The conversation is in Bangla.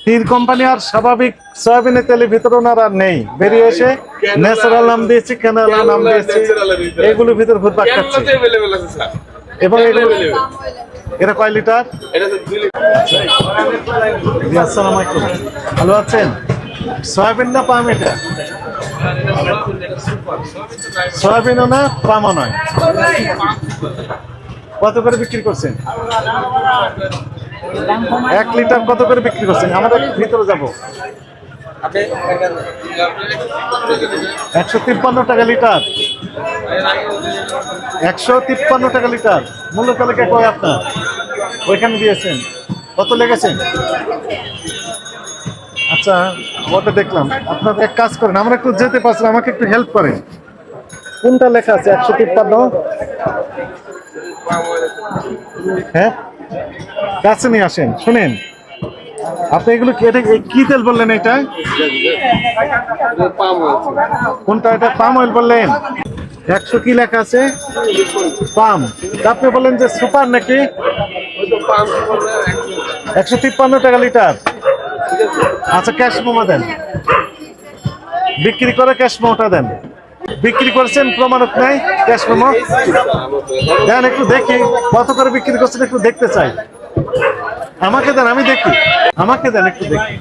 তীর কোম্পানি আর স্বাভাবিক সয়াবিনের তেলের ভিতরে ওনারা নেই, বেরিয়ে এসে ন্যাচারাল নাম দিয়েছি, ক্যানোলা নাম দিয়েছি, এগুলোর ভিতরে ঘুরপাক খাচ্ছে। এবং এটা কয় লিটার? আসসালামু আলাইকুম, ভালো আছেন? সয়াবিন না পাম? এটা সয়াবিনও না পামও নয়। কত করে বিক্রি করছেন? 1 লিটার কত করে বিক্রি করছেন? আমরা ভিতরে যাবো। 153 টাকা লিটার। 153 টাকা লিটার। মূল্য তালিকা কয় আপনার? ওইখানে দিয়েছেন। কত লেগেছেন? আচ্ছা, ওটা দেখলাম। আপনার এক কাজ করেন, আমরা একটু যেতে পারছি, আমাকে একটু হেল্প করেন। কোনটা লেখা আছে 153? হ্যাঁ, কাছে নিয়ে আসেন। শুনেন, আপনি এগুলো কি তেল বললেন? এটা কোনটা? এটা পাম অয়েল বললেন। 100 কি লেখা আছে? পাম। আপনি বললেন যে সুপার নাকি? 153 টাকা লিটার। আচ্ছা, ক্যাশ মোমো দেন। বিক্রি করে ক্যাশ মোমোটা দেন। বিক্রি করছেন, প্রমাণক নাই, ক্যাশ মোমো দেন। একটু দেখি কত করে বিক্রি করছেন, একটু দেখতে চাই। আমাকে দেন, আমি দেখি। আমাকে দেন, একটু দেখি।